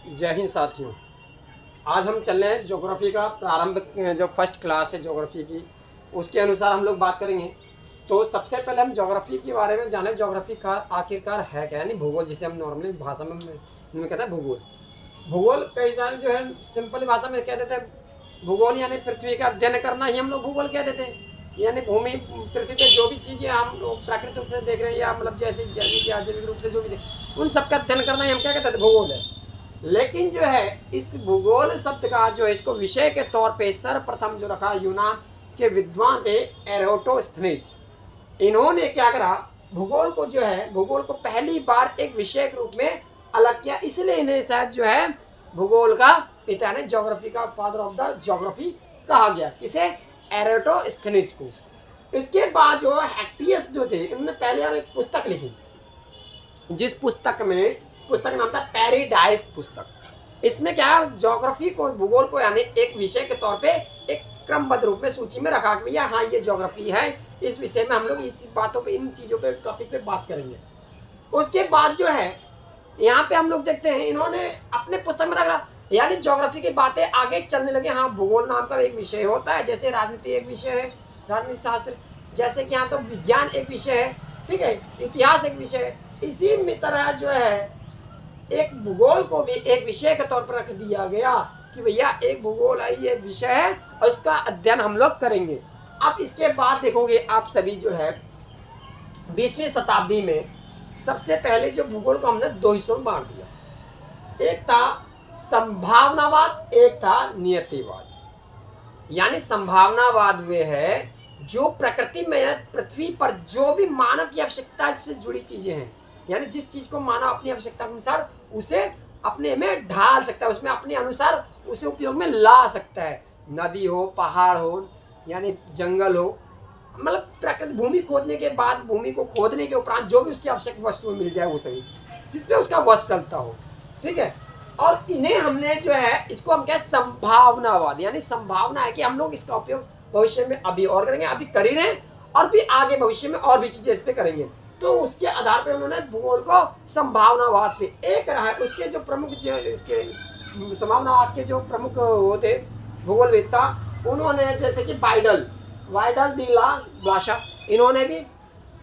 जय हिंद साथियों। आज हम चल रहे हैं ज्योग्राफी का प्रारंभ, जो फर्स्ट क्लास है ज्योग्राफी की, उसके अनुसार हम लोग बात करेंगे। तो सबसे पहले हम ज्योग्राफी के बारे में जाने। ज्योग्राफी का आखिरकार है क्या, यानी भूगोल, जिसे हम नॉर्मली भाषा में कहते हैं भूगोल। भूगोल कई सारे जो है सिंपल भाषा में कह देते हैं भूगोल यानी पृथ्वी का अध्ययन करना ही हम लोग भूगोल कह देते हैं। यानी भूमि पृथ्वी पे जो भी चीज़ें हम लोग प्राकृतिक रूप से देख रहे हैं, या मतलब जैसे जैविक या अजैविक रूप से जो भी उन सब का अध्ययन करना ही हम क्या कहते हैं, भूगोल है। लेकिन जो है इस भूगोल शब्द का जो है इसको विषय के तौर पे सर्वप्रथम जो रखा यूनान के विद्वान थे एरोटोस्थनीज। इन्होंने क्या करा, भूगोल को जो है भूगोल को पहली बार एक विषय के रूप में अलग किया। इसलिए इन्हें शायद जो है भूगोल का पिता ने, ज्योग्राफी का फादर ऑफ द ज्योग्राफी कहा गया। किसे? एरोटोस्थनीज को। इसके बाद जो हेक्टियस जो थे, इन्होंने पहले एक पुस्तक लिखी, जिस पुस्तक का नाम था पैराडाइज पुस्तक। इसमें क्या ज्योग्राफी को, भूगोल को यानी एक विषय के तौर पे एक क्रमबद्ध रूप में सूची में रखा कि भैया हाँ ये ज्योग्राफी है, इस विषय में हम लोग इस बातों पे, इन चीज़ों पे, टॉपिक पे बात करेंगे। उसके बाद जो है यहाँ पे हम लोग देखते हैं इन्होंने अपने पुस्तक में रखा, यानी ज्योग्राफी की बातें आगे चलने लगे। हाँ, भूगोल नाम का एक विषय होता है, जैसे राजनीति एक विषय है, राजनीति शास्त्र, जैसे कि यहाँ तो विज्ञान एक विषय है, ठीक है, इतिहास एक विषय है। इसी में तरह जो है एक भूगोल को भी एक विषय के तौर पर रख दिया गया कि भैया एक भूगोल है, ये विषय है और उसका अध्ययन हम लोग करेंगे। अब इसके बाद देखोगे आप सभी जो है 20वीं शताब्दी में सबसे पहले जो भूगोल को हमने दो हिस्सों में बांट दिया। एक था संभावनावाद, एक था नियतिवाद। यानी संभावनावाद वे है जो प्रकृति में, पृथ्वी पर जो भी मानव की आवश्यकता से जुड़ी चीजें हैं, यानी जिस चीज को मानव अपनी आवश्यकता के अनुसार उसे अपने में ढाल सकता है, उसमें अपने अनुसार उसे उपयोग में ला सकता है। नदी हो, पहाड़ हो, यानी जंगल हो, मतलब प्रकृति, भूमि खोदने के बाद, भूमि को खोदने के उपरांत जो भी उसकी आवश्यक वस्तु मिल जाए, वो सभी जिसपे उसका वश चलता हो, ठीक है। और इन्हें हमने जो है, इसको हम क्या, संभावनावाद, यानी संभावना है कि हम लोग इसका उपयोग भविष्य में अभी और करेंगे, अभी कर ही रहे हैं, और भी आगे भविष्य में और भी चीजें इस पे करेंगे। तो उसके आधार पे उन्होंने भूगोल को संभावनावाद पे एक रहा है। उसके जो प्रमुख, जो इसके संभावनावाद के जो प्रमुख वो थे भूगोलवेत्ता, उन्होंने जैसे कि वाइडल दिला भाषा, इन्होंने भी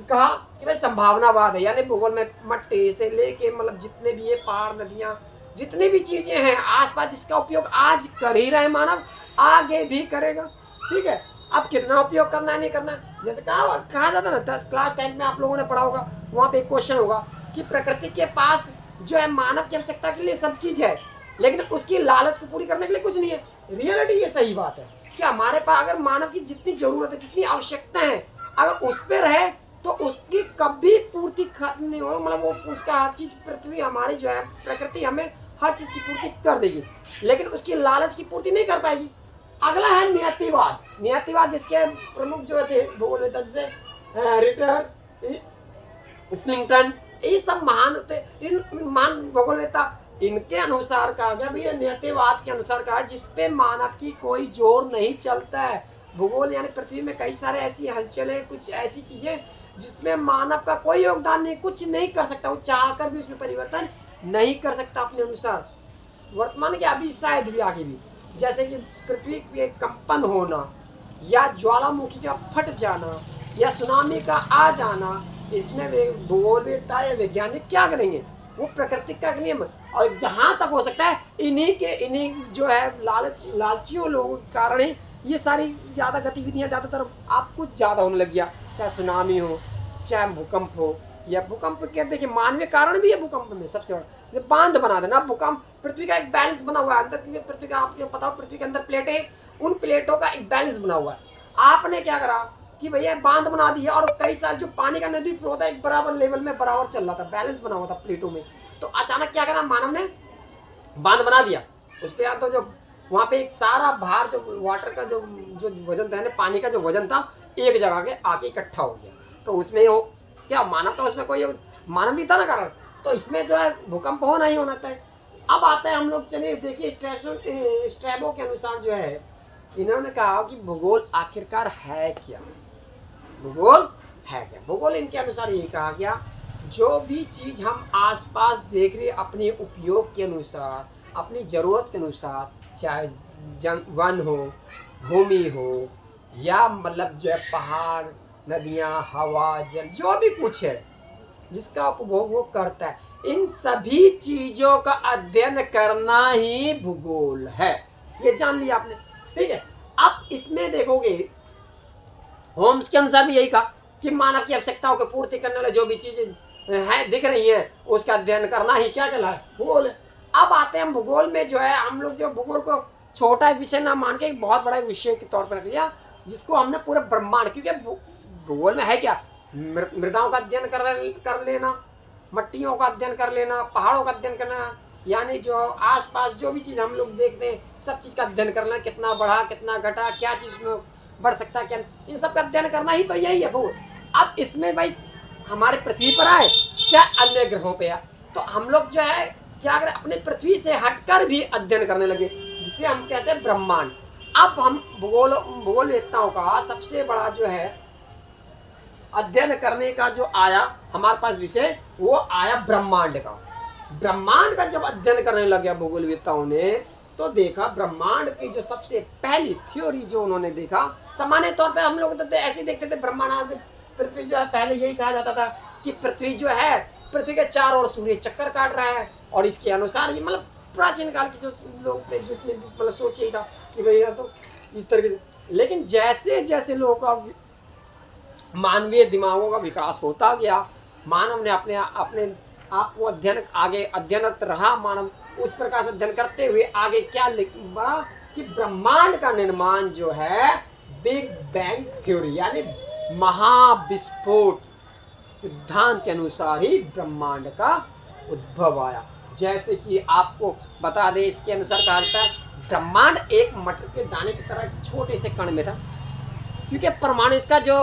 कहा कि भाई संभावनावाद है, यानी भूगोल में मट्टी से लेके मतलब जितने भी ये पहाड़, नदियाँ, जितनी भी चीजें हैं आसपास, जिसका उपयोग आज कर ही रहे मानव, आगे भी करेगा, ठीक है। अब कितना उपयोग करना है, नहीं करना है, जैसे कहा जाता ना, 10 क्लास 10 में आप लोगों ने पढ़ा होगा, वहाँ पे एक क्वेश्चन होगा कि प्रकृति के पास जो है मानव की आवश्यकता के लिए सब चीज़ है, लेकिन उसकी लालच को पूरी करने के लिए कुछ नहीं है। रियलिटी ये सही बात है कि हमारे पास अगर मानव की जितनी जरूरत है, जितनी आवश्यकता है, अगर उस पर रहे तो उसकी कभी पूर्ति खत्म नहीं हो, मतलब वो उसका हर चीज़, पृथ्वी हमारी जो है, प्रकृति हमें हर चीज़ की पूर्ति कर देगी, लेकिन उसकी लालच की पूर्ति नहीं कर पाएगी। अगला है नियतिवाद, जिसके प्रमुख जो थे भूगोलवेत्ता, जैसे रिटर, स्लिंगटन, ये सब महान थे, इन महान भूगोलवेत्ता। इनके अनुसार कहा गया, भैया नियतिवाद के अनुसार कहा, जिसपे मानव की कोई जोर नहीं चलता है। भूगोल यानी पृथ्वी में कई सारे ऐसी हलचलें, कुछ ऐसी चीजें जिसमें मानव का कोई योगदान नहीं, कुछ नहीं कर सकता, वो चाहकर भी उसमें परिवर्तन नहीं कर सकता अपने अनुसार। वर्तमान के अभी शायद भी आगे भी, जैसे कि पृथ्वी के कंपन होना, या ज्वालामुखी का फट जाना, या सुनामी का आ जाना, इसमें वे भूगोलवेत्ता या वैज्ञानिक क्या करेंगे, वो प्रकृति का नियम। और जहाँ तक हो सकता है इन्हीं जो है लालचियों लोगों के कारण ही ये सारी ज़्यादा गतिविधियाँ ज़्यादातर आप कुछ ज़्यादा होने लग गया, चाहे सुनामी हो, चाहे भूकंप हो। या भूकंप क्या, देखिए मानवीय कारण भी है भूकंप में सबसे बड़ा, जब बांध बना देना। भूकंप, पृथ्वी का एक बैलेंस बना हुआ है अंदर की, पृथ्वी का आपको पता हो, पृथ्वी के अंदर प्लेटें, उन प्लेटों का एक बैलेंस बना हुआ है। आपने क्या करा कि भैया बांध बना दिया, और कई साल जो पानी का नदी फ्लो था एक बराबर लेवल में बराबर चल रहा था, बैलेंस बना हुआ था प्लेटों में। तो अचानक क्या करा, मानव ने बांध बना दिया उस पर, तो जो वहाँ पे एक सारा भार, जो वाटर का जो वजन था, पानी का जो वजन था, एक जगह के आके इकट्ठा हो गया। तो उसमें हो क्या, मानव का उसमें कोई मानव भी था ना कारण, तो इसमें जो है भूकंप होना ही होना था। अब आता है हम लोग, चलिए देखिए स्ट्रैबो के अनुसार जो है, इन्होंने कहा कि भूगोल आखिरकार है क्या, भूगोल है क्या। भूगोल इनके अनुसार ये कहा गया, जो भी चीज़ हम आसपास देख रहे अपने उपयोग के अनुसार, अपनी ज़रूरत के अनुसार, चाहे वन हो, भूमि हो, या मतलब जो है पहाड़, नदियाँ, हवा, जल, जो भी कुछ है जिसका उपभोग वो करता है, इन सभी चीज़ों का अध्ययन करना ही भूगोल है। ये जान लिया आपने, ठीक है। अब इसमें देखोगे होम्स के अनुसार भी यही कहा कि मानव की आवश्यकताओं को पूर्ति करने वाले जो भी चीजें हैं दिख रही हैं उसका अध्ययन करना ही क्या कहलाए, भूगोल है। अब आते हैं हम भूगोल में, जो है हम लोग जो भूगोल को छोटा विषय ना मान के एक बहुत बड़ा विषय के तौर पर रख लिया, जिसको हमने पूरे ब्रह्मांड, क्योंकि भूगोल में है क्या, मृदाओं का अध्ययन कर लेना, मट्टियों का अध्ययन कर लेना, पहाड़ों का अध्ययन करना, यानी जो आसपास जो भी चीज़ हम लोग देखते हैं सब चीज़ का अध्ययन करना, कितना बढ़ा कितना घटा, क्या चीज़ में बढ़ सकता है क्या, इन सब का अध्ययन करना ही तो यही है भूगोल। अब इसमें भाई हमारे पृथ्वी पर आए चाहे अन्य ग्रहों पे आए, तो हम लोग जो है क्या करें, अपने पृथ्वी से हटकर भी अध्ययन करने लगे, जिसे हम कहते हैं ब्रह्मांड। अब हम भूगोलवेत्ताओं का सबसे बड़ा जो है अध्ययन करने का जो आया हमारे पास विषय, वो आया ब्रह्मांड का। ब्रह्मांड का जब अध्ययन करने लगे भूगोलवेत्ताओं ने, तो देखा ब्रह्मांड की जो सबसे पहली थ्योरी जो उन्होंने देखा, सामान्य तौर पे हम लोग तो ऐसे ही देखते थे ब्रह्मांड, पृथ्वी जो है पहले यही कहा जाता था कि पृथ्वी जो है पृथ्वी के चारों ओर सूर्य चक्कर काट रहा है, और इसके अनुसार ये मतलब प्राचीन काल के लोग मतलब सोच ही था कि भैया तो इस तरीके से। लेकिन जैसे जैसे लोगों का मानवीय दिमागों का विकास होता गया, मानव ने अपने आप को अध्ययनरत रहा मानव, उस प्रकार से अध्ययन करते हुए आगे क्या बढ़ा कि ब्रह्मांड का निर्माण जो है बिग बैंग थ्योरी यानी महाविस्फोट सिद्धांत के अनुसार ही ब्रह्मांड का उद्भव आया। जैसे कि आपको बता दें, इसके अनुसार कहा जाता है ब्रह्मांड एक मटर के दाने की तरह छोटे से कण में था, क्योंकि परमाणु इसका जो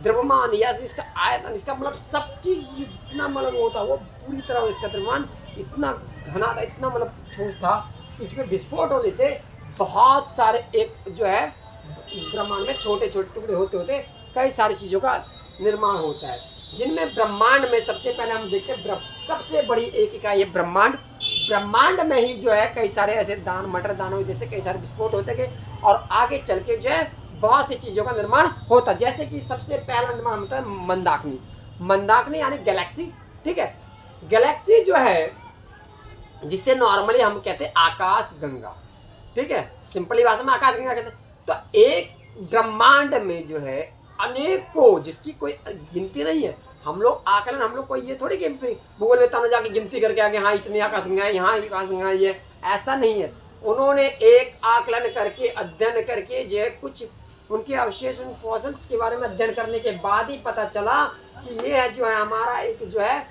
द्रव्यमान या इसका आयतन, इसका मतलब सब चीज जितना मतलब होता वो पूरी तरह इसका द्रव्यमान इतना घना था, इतना मतलब ठोस था, इसमें विस्फोट होने से बहुत सारे एक जो है इस ब्रह्मांड में छोटे छोटे टुकड़े होते होते कई सारी चीज़ों का निर्माण होता है, जिनमें ब्रह्मांड में सबसे पहले हम देखते हैं सबसे बड़ी एक इकाई है ब्रह्मांड। ब्रह्मांड में ही जो है कई सारे ऐसे मटर दानों जैसे कई सारे विस्फोट होते गए, और आगे चल के जो है बहुत सी चीज़ों का निर्माण होता है। जैसे कि सबसे पहला निर्माण होता है मंदाकिनी यानी गैलेक्सी, ठीक है। गैलेक्सी जो है जिसे नॉर्मली हम कहते हैं आकाश गंगा, ठीक है, सिंपली भाषा में आकाश गंगा कहते हैं। तो एक ब्रह्मांड में जो है अनेकों, जिसकी कोई गिनती नहीं है, हम लोग आकलन, हम लोग कोई ये थोड़ी कि भूगोलवेत्ताओं ने जाके गिनती करके आगे हाँ इतनी आकाश गंगा है, यहाँ आकाश गंगा है, ये ऐसा नहीं है। उन्होंने एक आकलन करके अध्ययन करके जो है कुछ उनके अवशेष, उन फॉसिल्स के बारे में अध्ययन करने के बाद ही पता चला कि ये है जो है हमारा एक जो है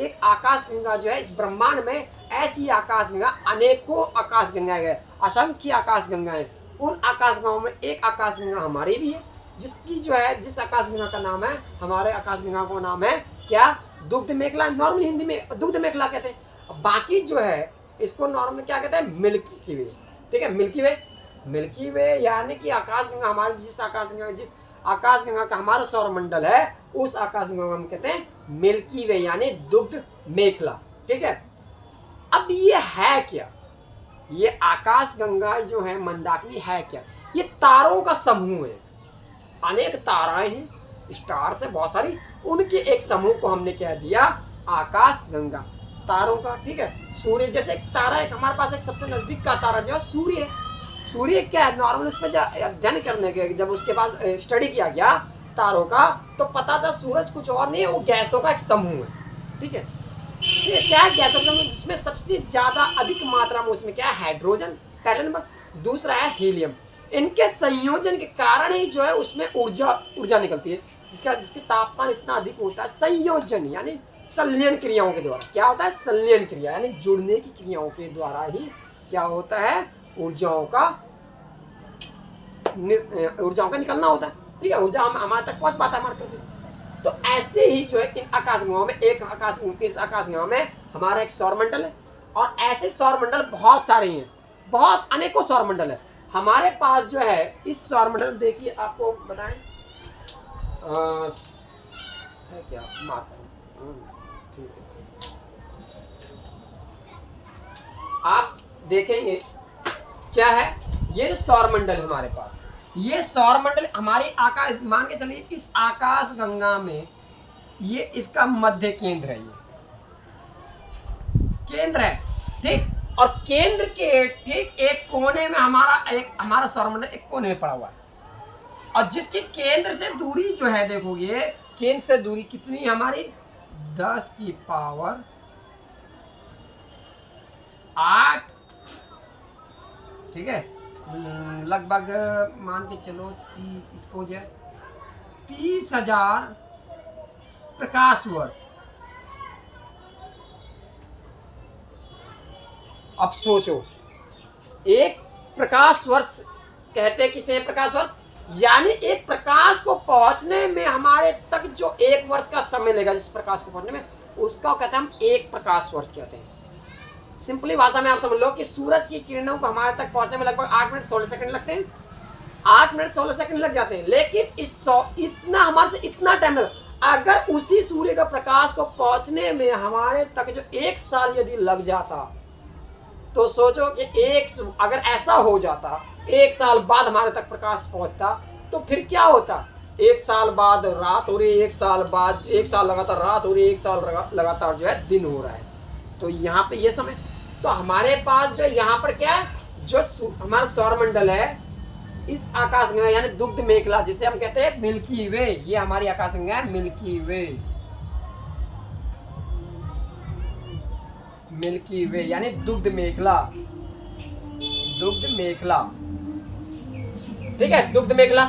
एक आकाश गंगा जो है इस ब्रह्मांड में, ऐसी आकाश गंगा अनेकों आकाश गंगाएं है, असंख्य आकाश गंगाएं। उन आकाश गंगाओं में एक आकाश गंगा हमारी भी है, जिसकी जो है जिस आकाश गंगा का नाम है, हमारे आकाश गंगा का नाम है क्या, दुग्ध मेखला, नॉर्मल हिंदी में दुग्ध मेखला कहते हैं। बाकी जो है इसको नॉर्मल क्या कहते हैं, मिल्की वे, ठीक है, मिल्की वे यानी कि आकाश गंगा हमारे जिस आकाश गंगा का हमारा सौरमंडल है, उस आकाश गंगा हम कहते हैं मिल्की वे यानी दुग्ध मेखला, ठीक है। अब ये है क्या, ये आकाश गंगा जो है मंदाकिनी है क्या, ये तारों का समूह है, अनेक ताराएं हैं, स्टार से बहुत सारी, उनके एक समूह को हमने क्या दिया, आकाश गंगा, तारों का, ठीक है। सूर्य जैसे एक तारा है, हमारे पास एक सबसे नजदीक का तारा जो है सूर्य है। सूर्य क्या है, नॉर्मल उस पर अध्ययन करने के जब उसके पास स्टडी किया गया तारों का, तो पता चला सूरज कुछ और नहीं है, वो गैसों का एक समूह है, ठीक है। ये क्या है, गैसों का समूह, जिसमें सबसे ज्यादा अधिक मात्रा में उसमें क्या है, हाइड्रोजन पहले नंबर, दूसरा है हीलियम। इनके संयोजन के कारण ही जो है उसमें ऊर्जा निकलती है, जिसके तापमान इतना अधिक होता है। संयोजन यानी संलयन क्रियाओं के द्वारा, क्या होता है, संलयन क्रिया यानी जुड़ने की क्रियाओं के द्वारा ही क्या होता है, ऊर्जाओं का निकलना होता है, ठीक है, ऊर्जा हमारे तक पहुंच पाता है हमारे पृथ्वी। तो ऐसे ही जो है इन आकाशगंगाओं में इस आकाशगंगा में हमारा एक सौरमंडल है, और ऐसे सौरमंडल बहुत सारे हैं, बहुत अनेकों सौरमंडल है हमारे पास जो है। इस सौरमंडल देखिए, आपको बताएं है क्या मात्रा, ठीक है, आप देखेंगे क्या है, ये जो सौरमंडल है हमारे पास, ये सौरमंडल हमारे आकाश, मान के चलिए इस आकाश गंगा में ये इसका मध्य केंद्र है, ये केंद्र है, ठीक। और केंद्र के ठीक एक कोने में हमारा सौरमंडल एक कोने में पड़ा हुआ है, और जिसकी केंद्र से दूरी जो है, देखोगे केंद्र से दूरी कितनी हमारी 10 की पावर 8, ठीक है, लगभग मान के चलो इसको जो है 30,000 प्रकाश वर्ष। अब सोचो, एक प्रकाश वर्ष कहते हैं किसे, प्रकाश वर्ष, यानी एक प्रकाश को पहुंचने में हमारे तक जो एक वर्ष का समय लेगा, जिस प्रकाश को पहुंचने में, उसका कहते हैं हम एक प्रकाश वर्ष कहते हैं। सिंपली भाषा में आप समझ लो कि सूरज की किरणों को हमारे तक पहुंचने में लगभग 8 मिनट 16 सेकंड लगते हैं, 8 मिनट 16 सेकंड लग जाते हैं। लेकिन इतना हमारे से इतना टाइम लगा, अगर उसी सूर्य का प्रकाश को पहुंचने में हमारे तक जो 1 साल यदि लग जाता, तो सोचो कि अगर ऐसा हो जाता, 1 साल बाद हमारे तक प्रकाश पहुंचता, तो फिर क्या होता, 1 साल बाद रात हो रही है, 1 साल बाद 1 साल लगातार रात हो रही है, 1 साल लगातार जो है दिन हो रहा है। तो यहाँ पे ये समय, तो हमारे पास जो यहाँ पर क्या है, जो हमारा सौरमंडल है, इस आकाशगंगा यानी दुग्ध मेखला, जिसे हम कहते हैं मिल्की वे, ये हमारी आकाशगंगा है मिल्की वे, मिल्की वे यानी दुग्ध मेखला, दुग्ध मेखला, ठीक है, दुग्ध मेखला।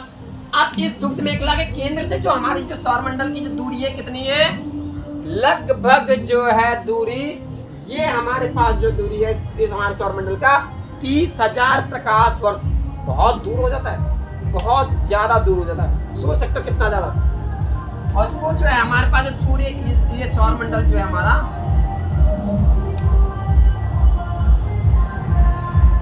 अब इस दुग्ध मेखला के केंद्र से जो हमारी जो सौरमंडल की जो दूरी है कितनी है, लगभग जो है दूरी, ये हमारे पास जो दूरी है इस हमारे सौरमंडल का 30,000 प्रकाश वर्ष, बहुत दूर हो जाता है, बहुत ज्यादा दूर हो जाता है, सोच सकते हो कितना ज्यादा। और उसको जो है हमारे पास सूर्य, ये सौरमंडल जो है हमारा,